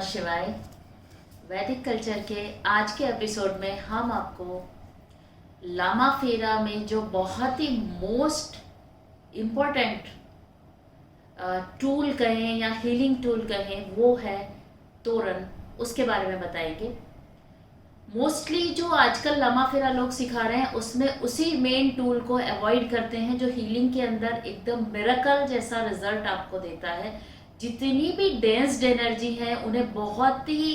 शिवाय। वैदिक कल्चर के आज के एपिसोड में हम आपको लामा फेरा में जो बहुत ही मोस्ट इम्पोर्टेंट टूल कहें या हीलिंग टूल कहें वो है तोरण, उसके बारे में बताएंगे। मोस्टली जो आजकल लामा फेरा लोग सिखा रहे हैं उसमें उसी मेन टूल को अवॉइड करते हैं जो हीलिंग के अंदर एकदम मिरेकल जैसा रिजल्ट आपको देता है। जितनी भी डेंस्ड एनर्जी है उन्हें बहुत ही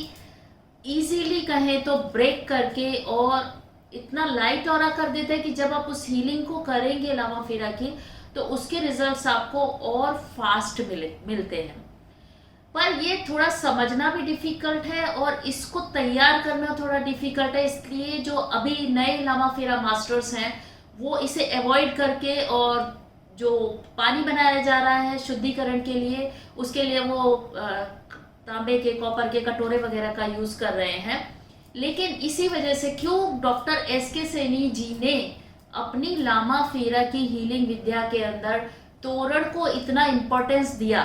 इजीली कहें तो ब्रेक करके और इतना लाइट ऑरा कर देता है कि जब आप उस हीलिंग को करेंगे लामा फेरा की तो उसके रिजल्ट्स आपको और फास्ट मिलते हैं। पर ये थोड़ा समझना भी डिफिकल्ट है और इसको तैयार करना थोड़ा डिफिकल्ट है, इसलिए जो अभी नए लामा फेरा मास्टर्स हैं वो इसे अवॉइड करके और जो पानी बनाया जा रहा है शुद्धिकरण के लिए उसके लिए वो तांबे के कॉपर के कटोरे वगैरह का यूज कर रहे हैं। लेकिन इसी वजह से क्यों डॉक्टर एसके सैनी जी ने अपनी लामा फेरा की हीलिंग विद्या के अंदर तोरण को इतना इम्पोर्टेंस दिया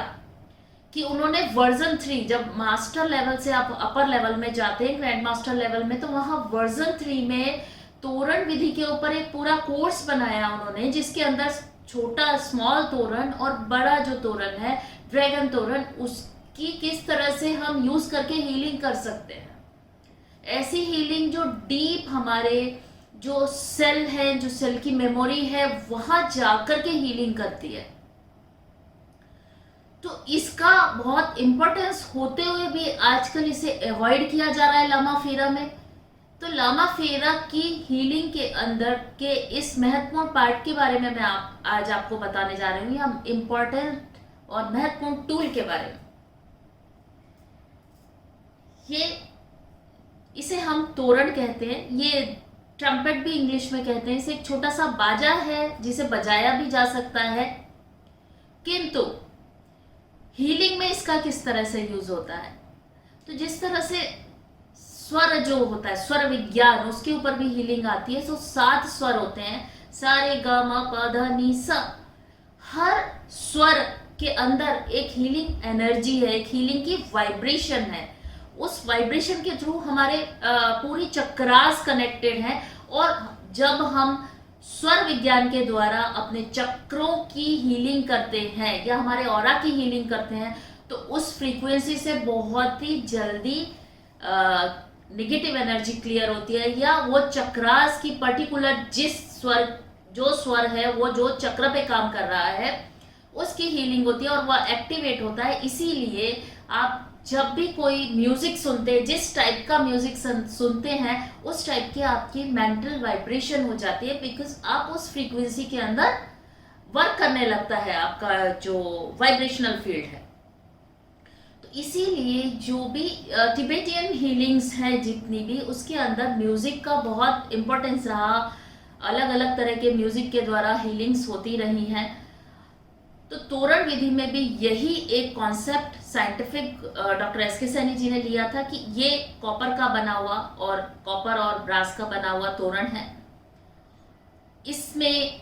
कि उन्होंने वर्जन 3, जब मास्टर लेवल से आप अपर लेवल में जाते हैं ग्रैंड मास्टर लेवल में, तो वहां वर्जन 3 में तोरण विधि के ऊपर एक पूरा कोर्स बनाया उन्होंने, जिसके अंदर छोटा स्मॉल तोरण और बड़ा जो तोरण है ड्रैगन तोरण, उसकी किस तरह से हम यूज करके हीलिंग कर सकते हैं। ऐसी हीलिंग जो डीप हमारे जो सेल है, जो सेल की मेमोरी है, वहां जाकर के हीलिंग करती है। तो इसका बहुत इंपॉर्टेंस होते हुए भी आजकल इसे अवॉइड किया जा रहा है लामा फेरा में। तो लामा फेरा की हीलिंग के अंदर के इस महत्वपूर्ण पार्ट के बारे में मैं आज आपको बताने जा रही हूँ, हम इम्पोर्टेंट और महत्वपूर्ण टूल के बारे में। इसे हम तोरण कहते हैं, ये ट्रम्पेट भी इंग्लिश में कहते हैं। इसे एक छोटा सा बाजा है जिसे बजाया भी जा सकता है, किंतु हीलिंग में इसका किस तरह से यूज होता है, तो जिस तरह से स्वर जो होता है, स्वर विज्ञान, उसके ऊपर भी हीलिंग आती है। तो 7 स्वर होते हैं, सा रे गा मा पा धा नी सा। हर स्वर के अंदर एक हीलिंग एनर्जी है, एक हीलिंग की वाइब्रेशन है। उस वाइब्रेशन के थ्रू हमारे पूरी चक्रास कनेक्टेड है और जब हम स्वर विज्ञान के द्वारा अपने चक्रों की हीलिंग करते हैं या हमारे ऑरा की हीलिंग करते हैं तो उस फ्रीक्वेंसी से बहुत ही जल्दी नेगेटिव एनर्जी क्लियर होती है, या वो चक्रास की पर्टिकुलर जो स्वर है वो जो चक्र पे काम कर रहा है उसकी हीलिंग होती है और वह एक्टिवेट होता है। इसीलिए आप जब भी कोई म्यूजिक सुनते हैं, जिस टाइप का म्यूजिक सुनते हैं उस टाइप की आपकी मेंटल वाइब्रेशन हो जाती है, बिकॉज आप उस फ्रीक्वेंसी के अंदर वर्क करने लगता है आपका जो वाइब्रेशनल फील्ड है। तो इसीलिए जो भी तिबेटियन हीलिंग्स है जितनी भी, उसके अंदर म्यूजिक का बहुत इंपॉर्टेंस रहा। अलग अलग तरह के म्यूजिक के द्वारा हीलिंग्स होती रही हैं। तो तोरण विधि में भी यही एक concept scientific doctor SK Saini ji ने लिया था कि ये कॉपर का बना हुआ और कॉपर और ब्रास का बना हुआ तोरण है। इसमें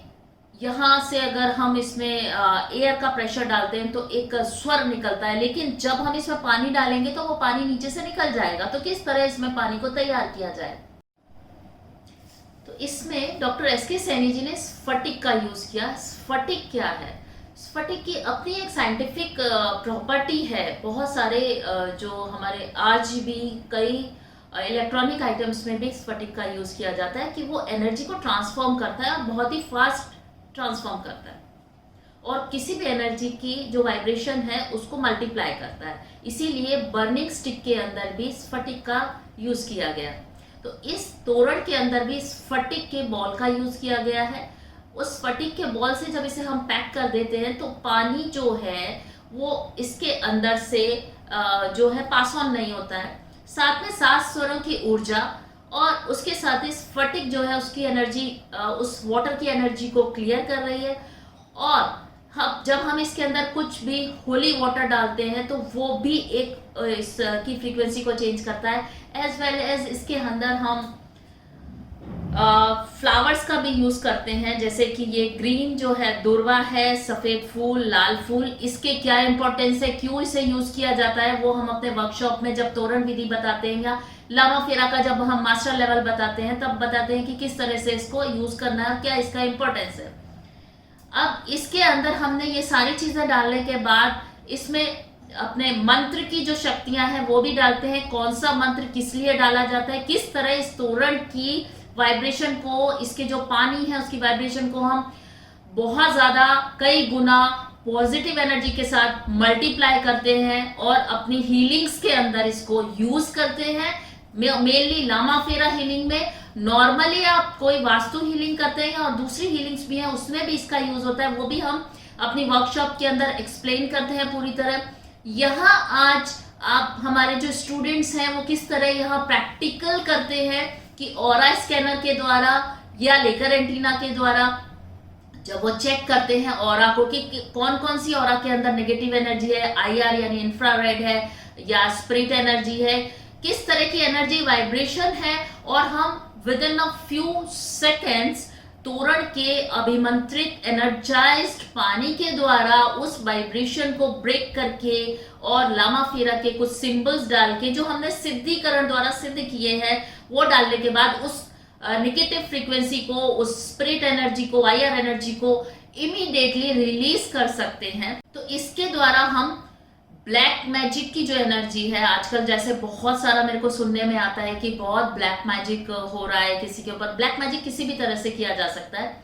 यहाँ से अगर हम इसमें एयर का प्रेशर डालते हैं तो एक स्वर निकलता है, लेकिन जब हम इसमें पानी डालेंगे तो वो पानी नीचे से निकल जाएगा। तो किस तरह इसमें पानी को तैयार किया जाए, तो इसमें डॉक्टर एसके सैनी जी ने स्फटिक का यूज किया। स्फटिक क्या है? स्फटिक की अपनी एक साइंटिफिक प्रॉपर्टी है। बहुत सारे जो हमारे आज भी कई इलेक्ट्रॉनिक आइटम्स में भी स्फटिक का यूज किया जाता है कि वो एनर्जी को ट्रांसफॉर्म करता है और बहुत ही फास्ट ट्रांसफॉर्म करता है और किसी भी एनर्जी की जो वाइब्रेशन है उसको मल्टीप्लाई करता है। इसीलिए बर्निंग स्टिक के अंदर भी स्फटिक का यूज किया गया। तो इस तोरण के अंदर भी स्फटिक के बॉल का यूज किया गया है। उस स्फटिक के बॉल से जब इसे हम पैक कर देते हैं तो पानी जो है वो इसके अंदर से जो है पास ऑन नहीं होता है। साथ में 7 स्वरों की ऊर्जा और उसके साथ ही स्फटिक जो है उसकी एनर्जी उस वाटर की एनर्जी को क्लियर कर रही है। और जब हम इसके अंदर कुछ भी होली वाटर डालते हैं तो वो भी एक इसकी फ्रीक्वेंसी को चेंज करता है। एज वेल एज इसके अंदर हम फ्लावर्स का भी यूज करते हैं, जैसे कि ये ग्रीन जो है दुर्वा है, सफेद फूल, लाल फूल, इसके क्या इंपॉर्टेंस है, क्यों इसे यूज किया जाता है, वो हम अपने वर्कशॉप में जब तोरण विधि बताते हैं या लामा फेरा का जब हम मास्टर लेवल बताते हैं तब बताते हैं कि किस तरह से इसको यूज करना है, क्या इसका इंपॉर्टेंस है। अब इसके अंदर हमने ये सारी चीजें डालने के बाद इसमें अपने मंत्र की जो शक्तियां हैं वो भी डालते हैं, कौन सा मंत्र किस लिए डाला जाता है, किस तरह इस तोरण की वाइब्रेशन को, इसके जो पानी है उसकी वाइब्रेशन को हम बहुत ज्यादा कई गुना पॉजिटिव एनर्जी के साथ मल्टीप्लाई करते हैं और अपनी हीलिंग्स के अंदर इसको यूज करते हैं। मेनली लामा फेरा हीलिंग में, नॉर्मली आप कोई वास्तु हीलिंग करते हैं और दूसरी हीलिंग्स भी हैं उसमें भी इसका यूज होता है, वो भी हम अपनी वर्कशॉप के अंदर एक्सप्लेन करते हैं पूरी तरह। यहाँ आज आप हमारे जो स्टूडेंट्स हैं वो किस तरह यहाँ प्रैक्टिकल करते हैं कि ऑरा स्कैनर के द्वारा या लेकर एंटीना के द्वारा जब वो चेक करते हैं ऑरा को कि कौन कौन सी ऑरा के अंदर नेगेटिव एनर्जी है, आईआर यानी इंफ्रारेड है या स्पिरिट एनर्जी है, किस तरह की एनर्जी वाइब्रेशन है, और हम with in a few seconds तोरण के अभिमंत्रित एनर्जाइज्ड पानी के द्वारा उस वाइब्रेशन को ब्रेक करके और लामा फेरा के कुछ सिंबल्स डाल के जो हमने सिद्धीकरण द्वारा सिद्ध किए हैं वो डालने के बाद उस नेगेटिव फ्रीक्वेंसी को, उस स्पिरिट एनर्जी को, आईआर एनर्जी को इमीडिएटली रिलीज कर सकते हैं। तो इसके द्वारा हम ब्लैक मैजिक की जो एनर्जी है, आजकल जैसे बहुत सारा मेरे को सुनने में आता है कि बहुत ब्लैक मैजिक हो रहा है किसी के ऊपर, ब्लैक मैजिक किसी भी तरह से किया जा सकता है,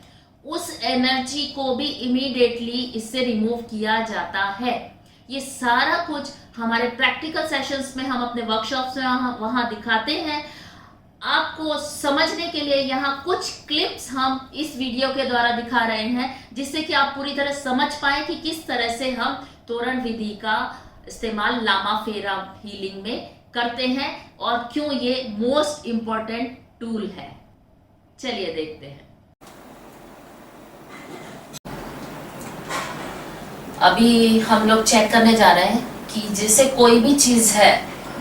उस एनर्जी को भी इमीडिएटली इससे रिमूव किया जाता है। ये सारा कुछ हमारे प्रैक्टिकल सेशंस में हम अपने वर्कशॉप्स में वहां दिखाते हैं। आपको समझने के लिए यहाँ कुछ क्लिप्स हम इस वीडियो के द्वारा दिखा रहे हैं जिससे कि आप पूरी तरह समझ पाए कि किस तरह से हम तोरण विधि का इस्तेमाल लामा फेरा हीलिंग में करते हैं और क्यों ये मोस्ट इंपॉर्टेंट टूल है। चलिए देखते हैं। अभी हम लोग चेक करने जा रहे हैं कि जैसे कोई भी चीज है,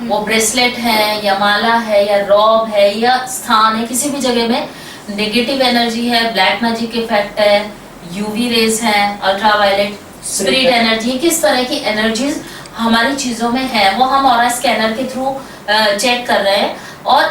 वो ब्रेसलेट है या माला है या रॉब है या स्थान है, किसी भी जगह में नेगेटिव एनर्जी है, ब्लैक मैजिक इफेक्ट है, यूवी रेज है, अल्ट्रावायलेट, स्पिरिट एनर्जी, किस तरह की एनर्जीज हमारी चीजों में है वो हम ऑरा स्कैनर के थ्रू चेक कर रहे हैं। और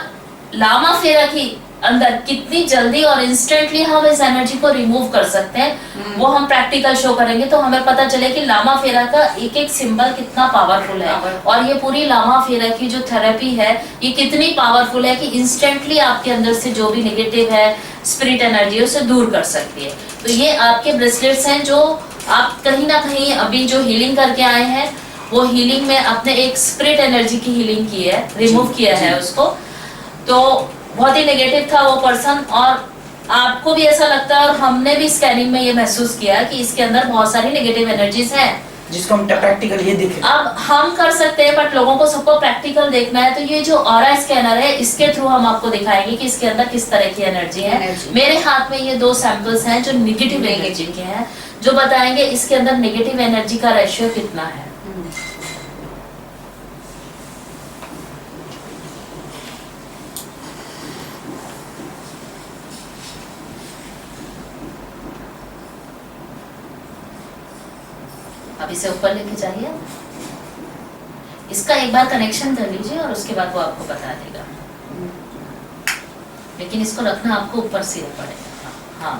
लामा फेरा की अंदर कितनी जल्दी और इंस्टेंटली हम इस एनर्जी को रिमूव कर सकते हैं वो हम प्रैक्टिकल शो करेंगे, तो हमें पता चले कि लामा फेरा का एक एक सिंबल कितना पावरफुल है और ये पूरी लामा फेरा की जो थेरेपी है ये कितनी पावरफुल है कि इंस्टेंटली आपके अंदर से जो भी नेगेटिव है स्पिरिट एनर्जी है उसे दूर कर सकती है। तो ये आपके ब्रेसलेट्स हैं जो आप कहीं ना कहीं अभी जो हीलिंग करके आए हैं वो हीलिंग में अपने एक स्पिरिट एनर्जी की हीलिंग की है, रिमूव किया है उसको। तो बहुत ही नेगेटिव था वो पर्सन और आपको भी ऐसा लगता है और हमने भी स्कैनिंग में ये महसूस किया कि इसके अंदर बहुत सारी नेगेटिव एनर्जीज हैं जिसको हम प्रैक्टिकल ये देख रहे हैं। अब हम कर सकते हैं बट लोगों को सबको प्रैक्टिकल देखना है, तो ये जो ऑरा स्कैनर है इसके थ्रू हम आपको दिखाएंगे कि इसके अंदर किस तरह की एनर्जी है। मेरे हाथ में ये 2 सैंपल्स हैं जो नेगेटिव एनर्जी के हैं, जो बताएंगे इसके अंदर नेगेटिव एनर्जी का रेशियो कितना है। अब इसे ऊपर लेके जाइए, इसका एक बार कनेक्शन कर लीजिए और उसके बाद वो आपको बता देगा, लेकिन इसको रखना आपको ऊपर से पड़ेगा। हाँ,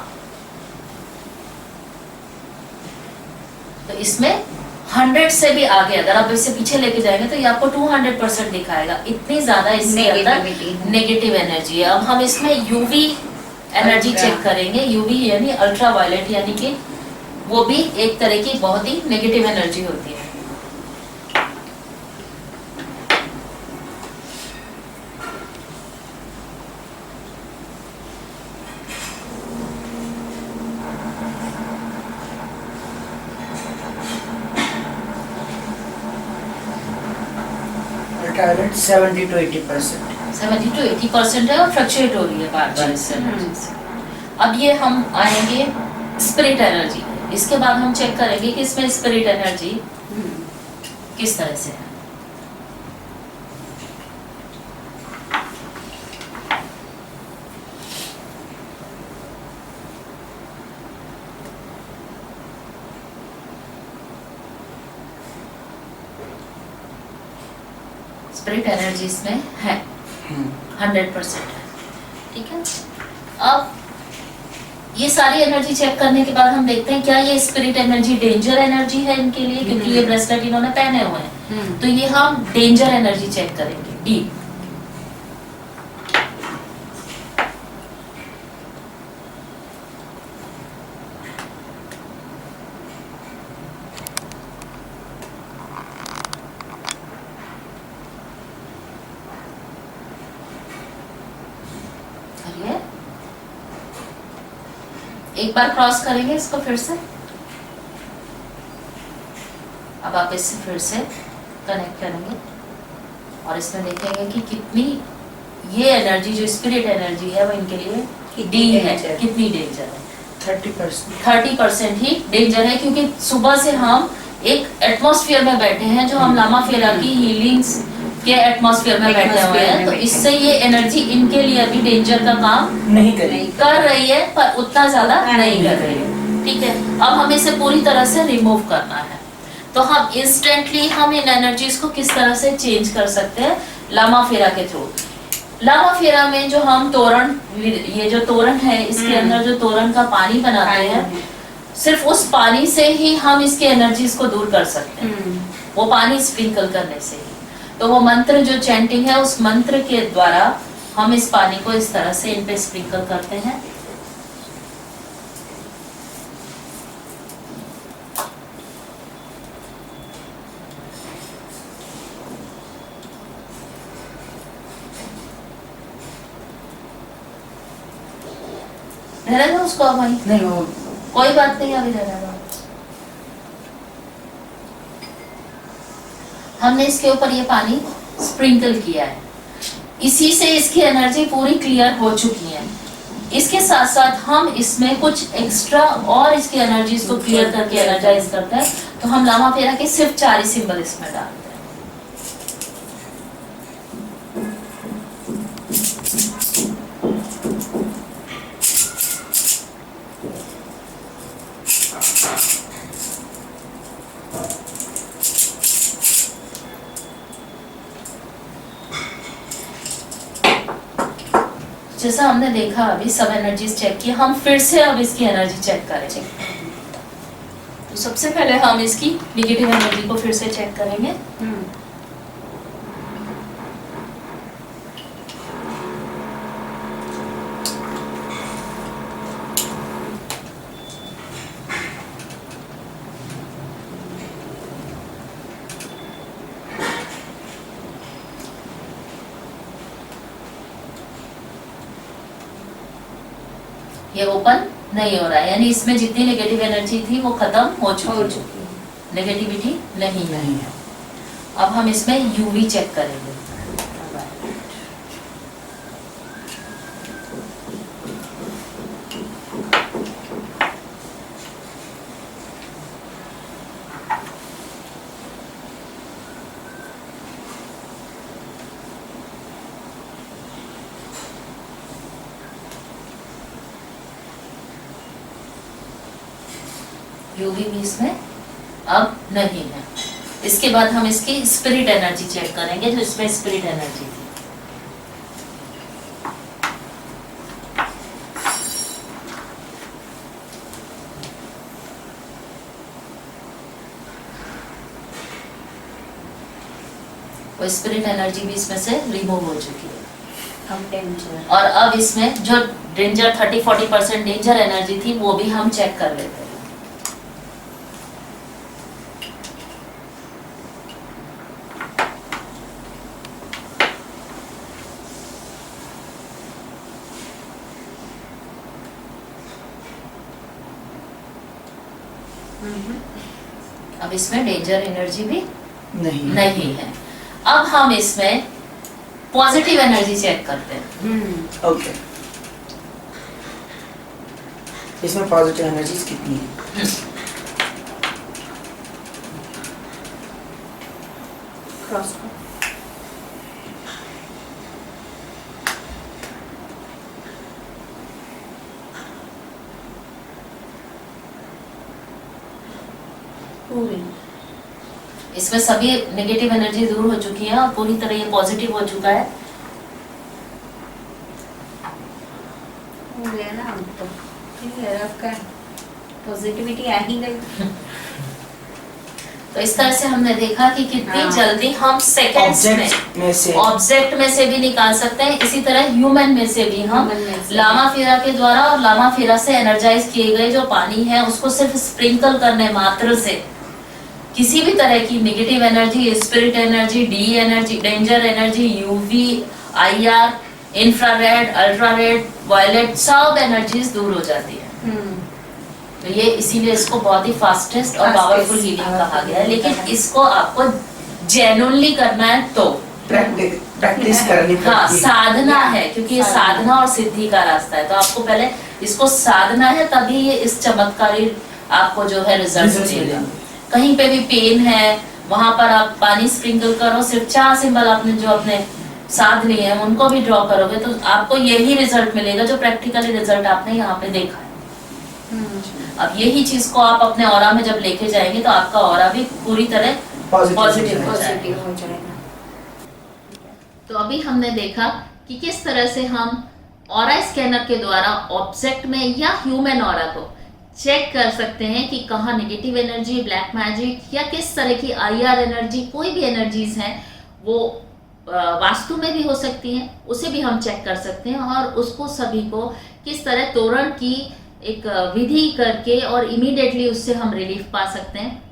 तो इसमें 100 से भी आगे अगर आप इसे पीछे लेके जाएंगे तो ये आपको 200% दिखाएगा, इतनी ज्यादा इसके अंदर नेगेटिव एनर्जी है। अब हम इसमें यूवी एनर्जी चेक करेंगे। यूवी यानी अल्ट्रावायलेट, यानी कि वो भी एक तरह की बहुत ही नेगेटिव एनर्जी होती है। अल्ट्रावायलेट 70 to 80%, 70 to 80% है और फ्लक्चुएट हो रही है बार-बार इस एनर्जी से। अब ये हम आएंगे स्पिरिट एनर्जी, इसके बाद हम चेक करेंगे कि इसमें स्पिरिट एनर्जी किस तरह से है। स्पिरिट एनर्जी इसमें है, 100% है। ठीक है, अब ये सारी एनर्जी चेक करने के बाद हम देखते हैं क्या ये स्पिरिट एनर्जी डेंजर एनर्जी है इनके लिए, क्योंकि ये ब्रेसलेट इन्होंने पहने हुए हैं। तो ये हम डेंजर एनर्जी चेक करेंगे, डी। एक बार क्रॉस करेंगे इसको फिर से। अब आप इससे फिर से कनेक्ट करेंगे और इसमें देखेंगे कि कितनी ये एनर्जी जो स्पिरिट एनर्जी है वो इनके लिए डी है, कितनी डेंजर है। 30% ही डेंजर है, क्योंकि सुबह से हम एक एटमॉस्फेयर में बैठे हैं जो हम लामा फेरा की हीलिंग्स के एटमॉस्फेयर में बैठे हुए हैं, तो इससे ये एनर्जी इनके लिए अभी डेंजर का काम नहीं कर रही है, पर उतना ज्यादा नहीं कर रही है। ठीक है, अब हमें इसे पूरी तरह से रिमूव करना है। तो हम इंस्टेंटली हम इन एनर्जीज को किस तरह से चेंज कर सकते हैं, लामा फेरा के थ्रू। लामा फेरा में जो हम तोरण, ये जो तोरण है इसके अंदर जो तोरण का पानी बनाते हैं, सिर्फ उस पानी से ही हम इसके एनर्जीज को दूर कर सकते हैं, वो पानी स्प्रिंकल करने से ही। तो वो मंत्र जो चैंटिंग है, उस मंत्र के द्वारा हम इस पानी को इस तरह से इन पे स्प्रिंकल करते हैं। रहने दो उसको, अब वहीं नहीं, वो कोई बात नहीं, अभी रहने दो। हमने इसके ऊपर ये पानी स्प्रिंकल किया है, इसी से इसकी एनर्जी पूरी क्लियर हो चुकी है। इसके साथ साथ हम इसमें कुछ एक्स्ट्रा और इसकी एनर्जीज को क्लियर करके एनर्जाइज करते हैं। तो हम लामा फेरा के सिर्फ 4 ही सिंबल इसमें डालते हैं। जैसा हमने देखा अभी सब एनर्जीज चेक की, हम फिर से अब इसकी एनर्जी चेक करेंगे। तो सबसे पहले हम इसकी नेगेटिव एनर्जी को फिर से चेक करेंगे। ये ओपन नहीं हो रहा है, यानी इसमें जितनी नेगेटिव एनर्जी थी वो खत्म हो चुकी है, नेगेटिविटी नहीं है। अब हम इसमें यूवी चेक करेंगे। यूवी भी इसमें अब नहीं है। इसके बाद हम इसकी स्पिरिट एनर्जी चेक करेंगे, जो इसमें स्पिरिट एनर्जी थी। वो स्पिरिट एनर्जी भी इसमें से रिमूव हो चुकी है। और अब इसमें जो डेंजर 30-40% डेंजर एनर्जी थी वो भी हम चेक कर लेते हैं। अब इसमें डेंजर एनर्जी भी नहीं है। अब हम इसमें पॉजिटिव एनर्जी चेक करते हैं। ओके, इसमें पॉजिटिव एनर्जी कितनी है? क्रॉस पूरी इसमें सभी नेगेटिव एनर्जी दूर हो चुकी है और पूरी तरह ये पॉजिटिव हो चुका है। हो गया ना, अब तो ठीक है, आपका पॉजिटिविटी आ ही गई। तो इस तरह से हमने देखा कि कितनी हाँ। जल्दी हम सेकंड्स में ऑब्जेक्ट में से भी निकाल सकते हैं, इसी तरह ह्यूमन में से भी हम Human में से। लामा फेरा के द्वारा और लामा फेरा से एनर्जाइज किए गए जो पानी है उसको सिर्फ स्प्रिंकल करने मात्र से किसी भी तरह की negative energy, spirit energy, D energy, danger energy, UV, IR, infrared, ultrared, violet, सब एनर्जीज दूर हो जाती है। तो ये इसीलिए इसको बहुत ही फास्टेस्ट और पावरफुल हीलिंग कहा गया है। लेकिन इसको आपको जेन्युइनली करना है तो प्रैक्टिस करनी हाँ, पड़ती है। साधना है, क्योंकि ये साधना और सिद्धि का रास्ता है। तो आपको पहले इसको साधना है, तभी ये इस चमत्कारी आपको जो है रिजल्ट Results मिलेगा। मिलेंगे। कहीं पे भी पेन है वहां पर आप पानी स्प्रिंकल करो, सिर्फ 4 सिंबल आपने जो अपने साध लिए हैं उनको भी ड्रॉ करोगे तो आपको यही रिजल्ट मिलेगा जो प्रैक्टिकली रिजल्ट आपने यहाँ पे देखा है। अब यही चीज को आप अपने ऑरा में जब लेके जाएंगे तो आपका ऑरा भी पूरी तरह पॉजिटिव हो जाएगा। पॉजिटिव हो जाएगा। तो अभी हमने देखा कि किस तरह से हम ऑरा स्कैनर के द्वारा ऑब्जेक्ट में या ह्यूमन ऑरा को चेक कर सकते हैं कि कहाँ नेगेटिव एनर्जी, ब्लैक मैजिक या किस तरह की आईआर एनर्जी, कोई भी एनर्जीज हैं वो वास्तु में भी हो सकती हैं, उसे भी हम चेक कर सकते हैं और उसको सभी को किस तरह तोरण की एक विधि करके और इमीडिएटली उससे हम रिलीफ पा सकते हैं।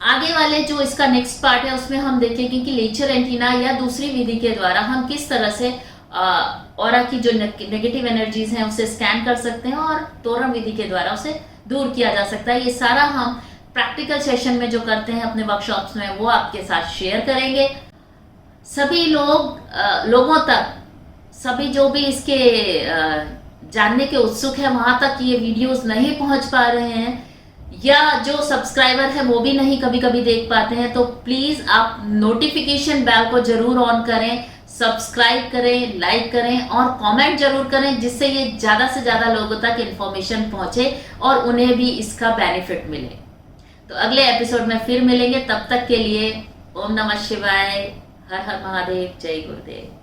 आगे वाले जो इसका नेक्स्ट पार्ट है उसमें हम देखेंगे कि लेजर एंटीना या दूसरी विधि के द्वारा हम किस तरह से ऑरा की जो नेगेटिव एनर्जीज हैं उसे स्कैन कर सकते हैं और तोरण विधि के द्वारा उसे दूर किया जा सकता है। ये सारा हम प्रैक्टिकल सेशन में जो करते हैं अपने वर्कशॉप्स में वो आपके साथ शेयर करेंगे। सभी लोगों तक, सभी जो भी इसके जानने के उत्सुक है वहां तक ये वीडियोस नहीं पहुंच पा रहे हैं या जो सब्सक्राइबर है वो भी नहीं कभी कभी देख पाते हैं, तो प्लीज आप नोटिफिकेशन बेल को जरूर ऑन करें, सब्सक्राइब करें, लाइक करें और कमेंट जरूर करें, जिससे ये ज्यादा से ज्यादा लोगों तक इन्फॉर्मेशन पहुंचे और उन्हें भी इसका बेनिफिट मिले। तो अगले एपिसोड में फिर मिलेंगे, तब तक के लिए ओम नमः शिवाय, हर हर महादेव, जय गुरुदेव।